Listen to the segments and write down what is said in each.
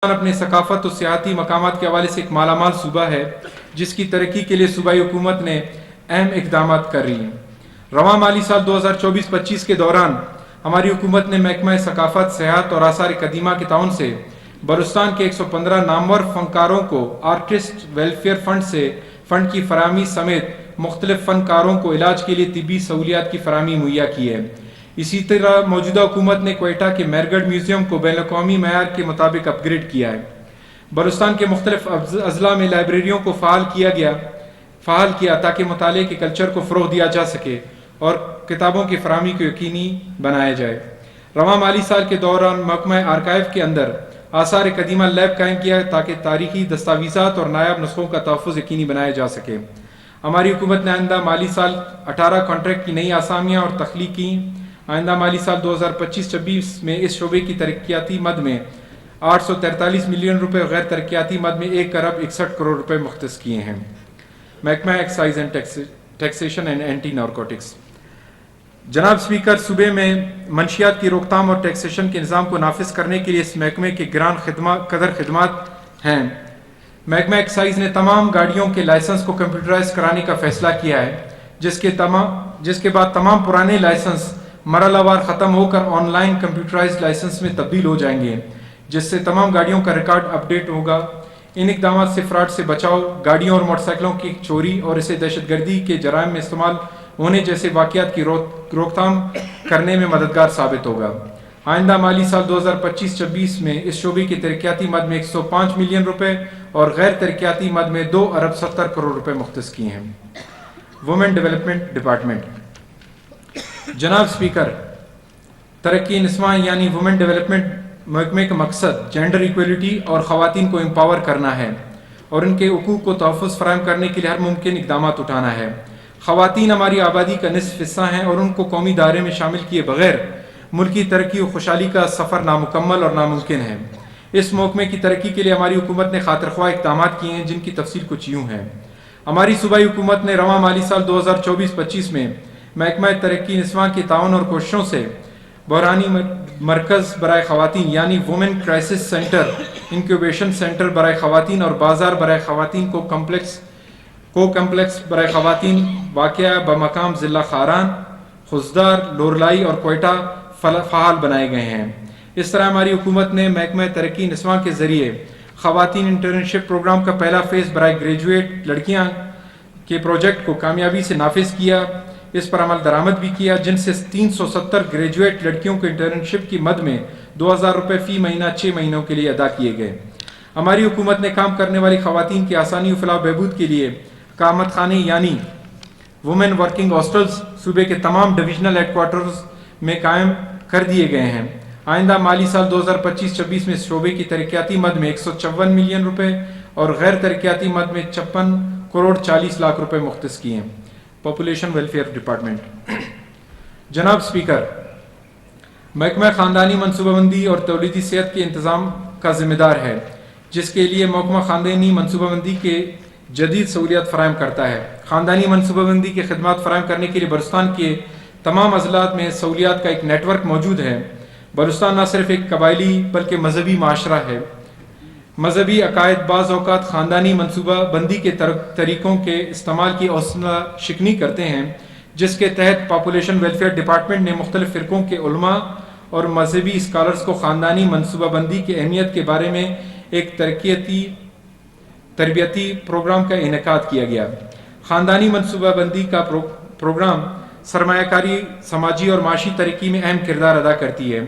اپنے ثقافت و سیاحتی مقامات کے حوالے سے ایک مالا مال صوبہ ہے جس کی ترقی کے لیے صوبائی حکومت نے اہم اقدامات کر رہی ہیں۔ رواں مالی سال 2024-25 کے دوران ہماری حکومت نے محکمہ ثقافت، سیاحت اور آثار قدیمہ کے تعاون سے بلوچستان کے 115 نامور فنکاروں کو آرٹسٹ ویلفیئر فنڈ سے فنڈ کی فراہمی سمیت مختلف فنکاروں کو علاج کے لیے طبی سہولیات کی فراہمی مہیا کی ہے۔ اسی طرح موجودہ حکومت نے کوئٹہ کے میرگڑھ میوزیم کو بین الاقوامی معیار کے مطابق اپ گریڈ کیا ہے۔ بلوچستان کے مختلف اضلاع میں لائبریریوں کو فعال کیا تاکہ مطالعے کے کلچر کو فروغ دیا جا سکے اور کتابوں کی فراہمی کو یقینی بنایا جائے۔ رواں مالی سال کے دوران محکمہ آرکائیو کے اندر آثار قدیمہ لیب قائم کیا تاکہ تاریخی دستاویزات اور نایاب نسخوں کا تحفظ یقینی بنایا جا سکے۔ ہماری حکومت نے آئندہ مالی سال 18 کانٹریکٹ کی نئی آسامیاں اور تخلیق کی۔ آئندہ مالی سال 2025-26 میں اس شعبے کی ترقیاتی مد میں 843 ملین روپے اور غیر ترقیاتی مد میں 1 ارب 61 کروڑ روپے مختص کیے ہیں۔ محکمہ excise and taxation and anti narcotics. جناب اسپیکر، صوبے میں منشیات کی روک تھام اور ٹیکسیشن کے نظام کو نافذ کرنے کے لیے اس محکمے کے گران قدر خدمات ہیں۔ محکمہ ایکسائز نے تمام گاڑیوں کے لائسنس کو کمپیوٹرائز کرانے کا فیصلہ کیا ہے، جس کے بعد تمام پرانے لائسنس مرحلہ وار ختم ہو کر آن لائن کمپیوٹرائز لائسنس میں تبدیل ہو جائیں گے، جس سے تمام گاڑیوں کا ریکارڈ اپ ڈیٹ ہوگا۔ ان اقدامات سے فراڈ سے بچاؤ، گاڑیوں اور موٹر سائیکلوں کی چوری اور اسے دہشت گردی کے جرائم میں استعمال ہونے جیسے واقعات کی روک تھام کرنے میں مددگار ثابت ہوگا۔ آئندہ مالی سال 2025-26 میں اس شعبے کی ترقیاتی مد میں 105 ملین روپے اور غیر ترقیاتی مد میں 2 ارب 70 کروڑ روپے مختص کیے ہیں۔ Women development department. جناب اسپیکر، ترقی نسواں یعنی وومن ڈیولپمنٹ محکمے کا مقصد جینڈر ایکویلٹی اور خواتین کو امپاور کرنا ہے اور ان کے حقوق کو تحفظ فراہم کرنے کے لیے ہر ممکن اقدامات اٹھانا ہے۔ خواتین ہماری آبادی کا نصف حصہ ہیں اور ان کو قومی دائرے میں شامل کیے بغیر ملکی ترقی و خوشحالی کا سفر نامکمل اور ناممکن ہے۔ اس محکمے کی ترقی کے لیے ہماری حکومت نے خاطر خواہ اقدامات کیے ہیں، جن کی تفصیل کچھ یوں ہے۔ ہماری صوبائی حکومت نے رواں مالی سال 2024-25 میں محکمہ ترقی نسواں کے تعاون اور کوششوں سے بحرانی مرکز برائے خواتین یعنی women crisis centre, incubation centre برائے خواتین اور بازار برائے خواتین کو کمپلیکس برائے خواتین واقعہ بمقام ضلع خاران، خزدار، لورلائی اور کوئٹہ فعال بنائے گئے ہیں۔ اس طرح ہماری حکومت نے محکمہ ترقی نسواں کے ذریعے خواتین انٹرنشپ پروگرام کا پہلا فیز برائے گریجویٹ لڑکیاں کے پروجیکٹ کو کامیابی سے نافذ کیا، اس پر عمل درآمد بھی کیا، جن سے 370 گریجویٹ لڑکیوں کو انٹرنشپ کی مد میں 2000 روپے فی مہینہ 6 مہینوں کے لیے ادا کیے گئے۔ ہماری حکومت نے کام کرنے والی خواتین کی آسانی و فلاح و بہبود کے لیے اقامت خانے یعنی وومن ورکنگ ہاسٹلز صوبے کے تمام ڈویژنل ہیڈ کوارٹرز میں قائم کر دیے گئے ہیں۔ آئندہ مالی سال 2025-26 میں اس شعبے کی ترقیاتی مد میں 154 ملین روپے اور غیر ترقیاتی مد میں 56 کروڑ 40 لاکھ روپے مختص کیے ہیں۔ Population welfare department. جناب اسپیکر، محکمہ خاندانی منصوبہ بندی اور تولیدی صحت کے انتظام کا ذمہ دار ہے، جس کے لیے محکمہ خاندانی منصوبہ بندی کے جدید سہولیات فراہم کرتا ہے۔ خاندانی منصوبہ بندی کی خدمات فراہم کرنے کے لیے بلوچستان کے تمام اضلاع میں سہولیات کا ایک نیٹ ورک موجود ہے۔ بلوچستان نہ صرف ایک قبائلی بلکہ مذہبی معاشرہ ہے۔ مذہبی عقائد بعض اوقات خاندانی منصوبہ بندی کے طریقوں کے استعمال کی حوصلہ شکنی کرتے ہیں، جس کے تحت پاپولیشن ویلفیئر ڈپارٹمنٹ نے مختلف فرقوں کے علماء اور مذہبی اسکالرز کو خاندانی منصوبہ بندی کی اہمیت کے بارے میں ایک تربیتی پروگرام کا انعقاد کیا گیا۔ خاندانی منصوبہ بندی کا پروگرام سرمایہ کاری، سماجی اور معاشی ترقی میں اہم کردار ادا کرتی ہے۔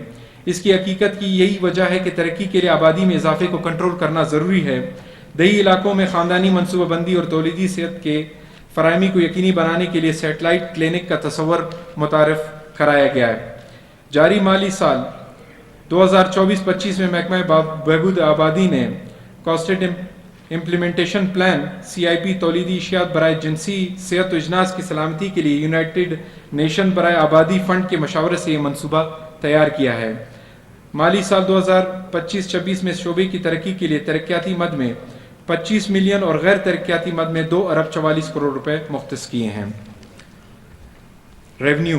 اس کی حقیقت کی یہی وجہ ہے کہ ترقی کے لیے آبادی میں اضافے کو کنٹرول کرنا ضروری ہے۔ دیہی علاقوں میں خاندانی منصوبہ بندی اور تولیدی صحت کے فراہمی کو یقینی بنانے کے لیے سیٹلائٹ کلینک کا تصور متعارف کرایا گیا ہے۔ جاری مالی سال 2024-25 میں محکمہ بہبود آبادی نے کاسٹڈ امپلیمنٹیشن پلان CIP تولیدی اشیاء برائے جنسی صحت و اجناس کی سلامتی کے لیے یونائٹڈ نیشن برائے آبادی فنڈ کے مشاورے سے یہ منصوبہ تیار کیا ہے۔ مالی سال 2025-26 میں اس شعبے کی ترقی کے لیے ترقیاتی مد میں 25 ملین اور غیر ترقیاتی مد میں 2 ارب 44 کروڑ روپے مختص کیے ہیں۔ ریونیو۔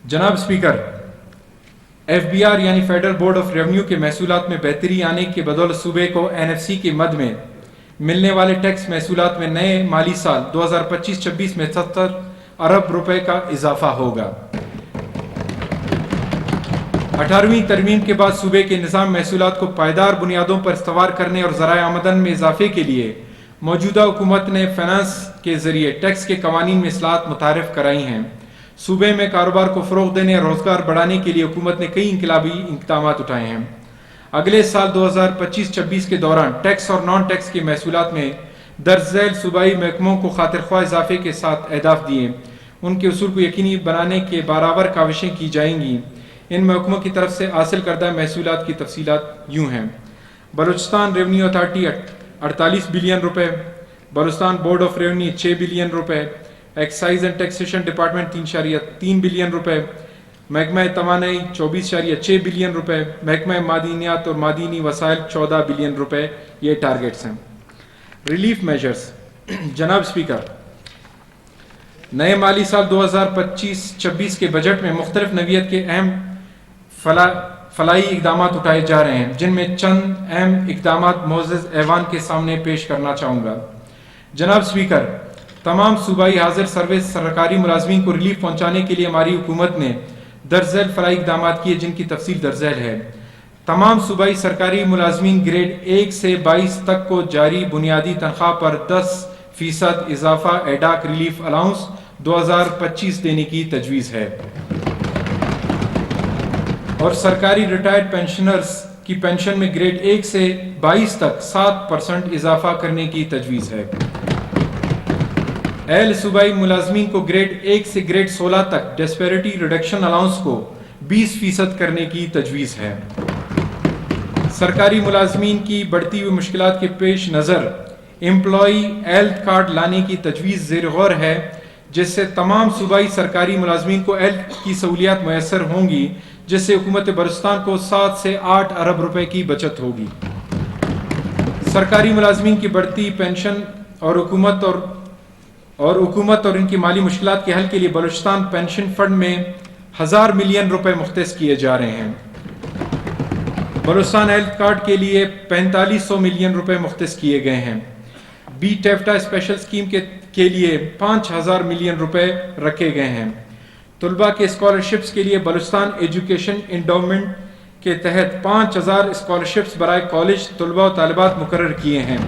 جناب اسپیکر، FBR یعنی فیڈرل بورڈ آف ریونیو کے محصولات میں بہتری آنے کے بدولت صوبے کو NFC کی مد میں ملنے والے ٹیکس محصولات میں نئے مالی سال 2025-26 میں 70 ارب روپے کا اضافہ ہوگا۔ 18ویں ترمیم کے بعد صوبے کے نظام محصولات کو پائیدار بنیادوں پر استوار کرنے اور ذرائع آمدن میں اضافے کے لیے موجودہ حکومت نے فائنانس کے ذریعے ٹیکس کے قوانین میں اصلاحات متعارف کرائی ہیں۔ صوبے میں کاروبار کو فروغ دینے اور روزگار بڑھانے کے لیے حکومت نے کئی انقلابی اقدامات اٹھائے ہیں۔ اگلے سال 2025-26 کے دوران ٹیکس اور نان ٹیکس کے محصولات میں درج ذیل صوبائی محکموں کو خاطر خواہ اضافے کے ساتھ اہداف دیے، ان کے اصول کو یقینی بنانے کے برابر کاوشیں کی جائیں گی۔ ان محکموں کی طرف سے حاصل کردہ محصولات کی تفصیلات یوں ہیں: بلوچستان ریونیو اتھارٹی 48 بلین روپے، Balochistan board of revenue 6 billion روپے، excise and taxation department 3.3 billion روپے، محکمہ توانائی 24.6 بلین روپے، محکمہ معدنیات اور معدنی وسائل 14 بلین روپے۔ یہ ٹارگیٹس ہیں۔ Relief measures. جناب اسپیکر، نئے مالی سال 2025-26 کے بجٹ میں مختلف نوعیت کے اہم فلاحی اقدامات اٹھائے جا رہے ہیں، جن میں چند اہم اقدامات معزز ایوان کے سامنے پیش کرنا چاہوں گا۔ جناب اسپیکر، تمام صوبائی حاضر سروس سرکاری ملازمین کو ریلیف پہنچانے کے لیے ہماری حکومت نے درج ذیل فلاحی اقدامات کیے، جن کی تفصیل درج ذیل ہے۔ تمام صوبائی سرکاری ملازمین گریڈ 1 سے 22 تک کو جاری بنیادی تنخواہ پر 10% اضافہ ایڈاک ریلیف الاؤنس 2025 دینے کی تجویز ہے، اور سرکاری ریٹائرڈ پینشنرز کی پینشن میں گریڈ 1 سے 22 تک 7% اضافہ کرنے کی تجویز ہے۔ اہل صوبائی ملازمین کو گریڈ 1 سے گریڈ 16 تک ڈسپیرٹی ریڈکشن الاؤنس کو 20% کرنے کی تجویز ہے۔ سرکاری ملازمین کی بڑھتی ہوئی مشکلات کے پیش نظر امپلائی ہیلتھ کارڈ لانے کی تجویز زیر غور ہے، جس سے تمام صوبائی سرکاری ملازمین کو ہیلتھ کی سہولیات میسر ہوں گی، جس سے حکومت بلوچستان کو 7 سے 8 ارب روپے کی بچت ہوگی۔ سرکاری ملازمین کی بڑھتی پینشن اور حکومت اور ان کی مالی مشکلات کے حل کے لیے بلوچستان پینشن فنڈ میں 1000 ملین روپے مختص کیے جا رہے ہیں۔ بلوچستان ہیلتھ کارڈ کے لیے 4500 ملین روپے مختص کیے گئے ہیں۔ بی ٹیفٹا اسپیشل اسکیم کے لیے 5000 ملین روپے رکھے گئے ہیں۔ طلباء کے اسکالرشپس کے لیے بلوچستان ایجوکیشن انڈومنٹ کے تحت 5000 اسکالرشپس برائے کالج طلباء و طالبات مقرر کیے ہیں،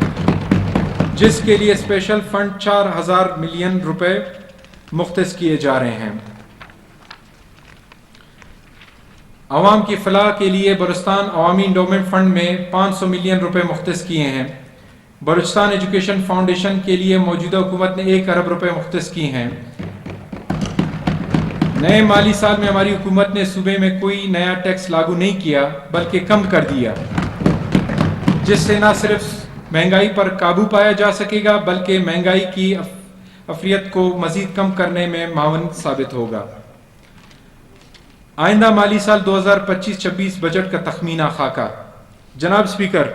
جس کے لیے اسپیشل فنڈ 4000 ملین روپے مختص کیے جا رہے ہیں۔ عوام کی فلاح کے لیے بلوچستان عوامی انڈومنٹ فنڈ میں 500 ملین روپے مختص کیے ہیں۔ بلوچستان ایجوکیشن فاؤنڈیشن کے لیے موجودہ حکومت نے 1 ارب روپے مختص کی ہیں۔ نئے مالی سال میں ہماری حکومت نے صوبے میں کوئی نیا ٹیکس لاگو نہیں کیا، بلکہ کم کر دیا، جس سے نہ صرف مہنگائی پر قابو پایا جا سکے گا، بلکہ مہنگائی کی افریت کو مزید کم کرنے میں معاون ثابت ہوگا۔ آئندہ مالی سال 2025-26 بجٹ کا تخمینہ خاکہ۔ جناب اسپیکر،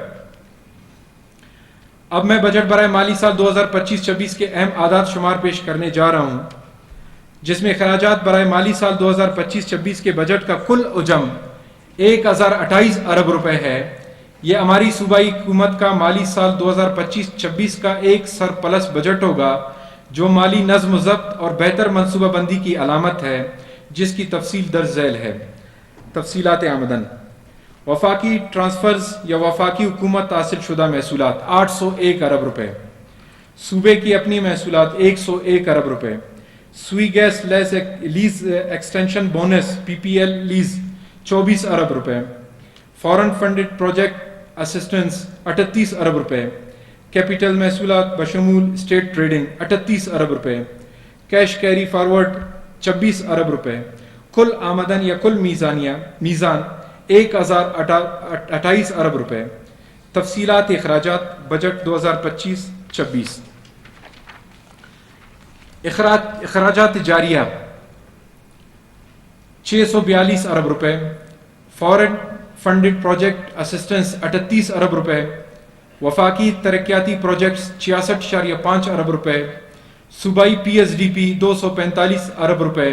اب میں بجٹ برائے مالی سال 2025-26 کے اہم اعداد شمار پیش کرنے جا رہا ہوں، جس میں اخراجات برائے مالی سال 2025-26 کے بجٹ کا کل حجم 1028 ارب روپے ہے۔ یہ ہماری صوبائی حکومت کا مالی سال 2025-26 کا ایک سرپلس بجٹ ہوگا، جو مالی نظم و ضبط اور بہتر منصوبہ بندی کی علامت ہے، جس کی تفصیل درج ذیل ہے۔ تفصیلات آمدن: وفاقی ٹرانسفرز یا وفاقی حکومت حاصل شدہ محصولات 801 ارب روپے، صوبے کی اپنی محصولات 101 ارب روپے، Sui gas lease extension bonus PPL lease 24 ارب روپے، فورن فنڈڈ پروجیکٹ اسسٹنس 38 ارب روپے، کیپٹل محصولات بشمول اسٹیٹ ٹریڈنگ 38 ارب روپے، کیش کیری فارورڈ 26 ارب روپے، کل آمدن یا کل میزان 1028 ارب روپے۔ تفصیلات اخراجات بجٹ 2025-26: اخراجات جاریہ 642 ارب روپے، فورن فنڈڈ پروجیکٹ اسسٹنس 38 ارب روپے، وفاقی ترقیاتی پروجیکٹس 66.5 ارب روپے، صوبائی PSDP 245 ارب روپے،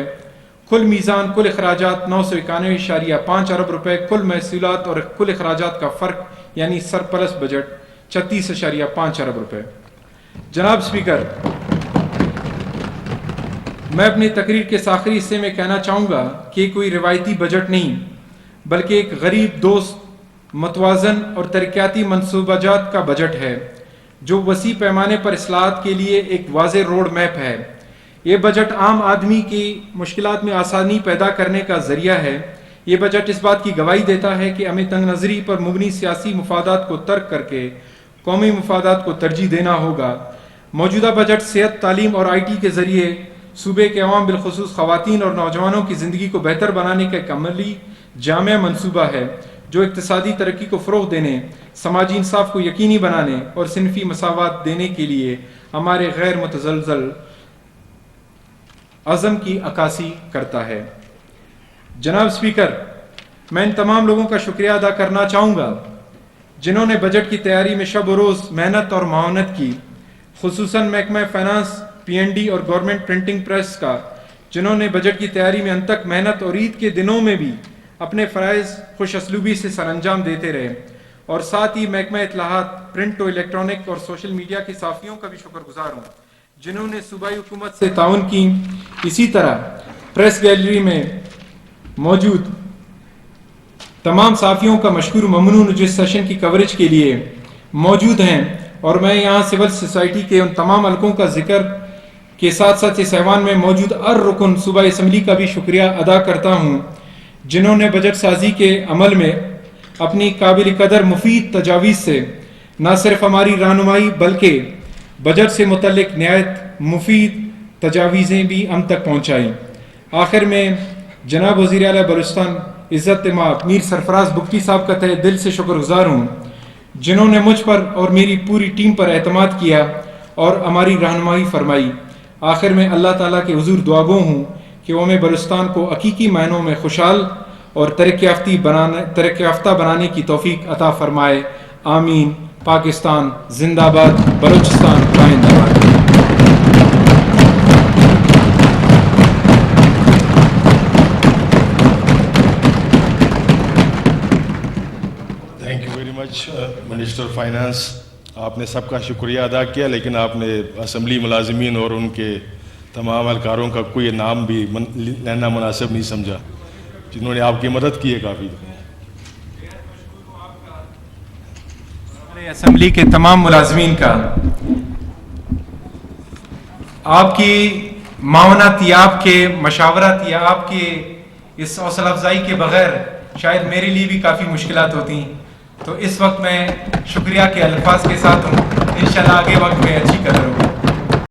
کل میزان کل اخراجات 991.5 ارب روپے، کل محصولات اور کل اخراجات کا فرق یعنی سرپلس بجٹ 36.5 ارب روپے۔ جناب اسپیکر، میں اپنی تقریر کے آخری حصے میں کہنا چاہوں گا کہ کوئی روایتی بجٹ نہیں بلکہ ایک غریب دوست، متوازن اور ترقیاتی منصوبہ جات کا بجٹ ہے جو وسیع پیمانے پر اصلاحات کے لیے ایک واضح روڈ میپ ہے۔ یہ بجٹ عام آدمی کی مشکلات میں آسانی پیدا کرنے کا ذریعہ ہے۔ یہ بجٹ اس بات کی گواہی دیتا ہے کہ ہمیں تنگ نظری پر مبنی سیاسی مفادات کو ترک کر کے قومی مفادات کو ترجیح دینا ہوگا۔ موجودہ بجٹ صحت، تعلیم اور IT کے ذریعے صوبے کے عوام بالخصوص خواتین اور نوجوانوں کی زندگی کو بہتر بنانے کا ایک عملی جامع منصوبہ ہے جو اقتصادی ترقی کو فروغ دینے، سماجی انصاف کو یقینی بنانے اور صنفی مساوات دینے کے لیے ہمارے غیر متزلزل عزم کی عکاسی کرتا ہے۔ جناب اسپیکر، میں ان تمام لوگوں کا شکریہ ادا کرنا چاہوں گا جنہوں نے بجٹ کی تیاری میں شب و روز محنت اور معاونت کی، خصوصاً محکمہ فائنانس، PND اور گورنمنٹ پرنٹنگ پریس کا، جنہوں نے بجٹ کی تیاری میں انتک محنت اور عید کے دنوں میں بھی اپنے فرائض خوش اسلوبی سے سر انجام دیتے رہے، اور ساتھ ہی محکمہ اطلاعات، پرنٹ و الیکٹرانک اور سوشل میڈیا کے صحافیوں کا بھی شکر گزار ہوں جنہوں نے صوبائی حکومت سے تعاون کی۔ اسی طرح پریس گیلری میں موجود تمام صحافیوں کا مشکور ممنون جو اس سیشن کی کوریج کے لیے موجود ہیں، اور میں یہاں سول سوسائٹی کے ان تمام حلقوں کا ذکر کے ساتھ ساتھ اس ایوان میں موجود ہر رکن صوبائی اسمبلی کا بھی شکریہ ادا کرتا ہوں جنہوں نے بجٹ سازی کے عمل میں اپنی قابل قدر مفید تجاویز سے نہ صرف ہماری رہنمائی بلکہ بجٹ سے متعلق نہایت مفید تجاویزیں بھی ہم تک پہنچائیں۔ آخر میں جناب وزیر اعلیٰ بلوچستان عزت مآب میر سرفراز بگٹی صاحب کا تہہ دل سے شکر گزار ہوں جنہوں نے مجھ پر اور میری پوری ٹیم پر اعتماد کیا اور ہماری رہنمائی فرمائی۔ آخر میں اللہ تعالیٰ کے حضور دعا گو ہوں کہ وہ ہمیں بلوچستان کو حقیقی معنوں میں خوشحال اور ترقی یافتہ بنانے کی توفیق عطا فرمائے۔ آمین۔ پاکستان زندہ باد، بلوچستان زندہ باد۔ Thank you very much minister finance. آپ نے سب کا شکریہ ادا کیا، لیکن آپ نے اسمبلی ملازمین اور ان کے تمام اہلکاروں کا کوئی نام بھی لینا مناسب نہیں سمجھا جنہوں نے آپ کی مدد کی ہے کافی۔ اسمبلی کے تمام ملازمین کا آپ کی معاونت یا آپ کے مشاورت یا آپ کے اس حوصلہ افزائی کے بغیر شاید میرے لیے بھی کافی مشکلات ہوتی، تو اس وقت میں شکریہ کے الفاظ کے ساتھ ہوں۔ انشاءاللہ آگے وقت میں اچھی قدر ہوگی۔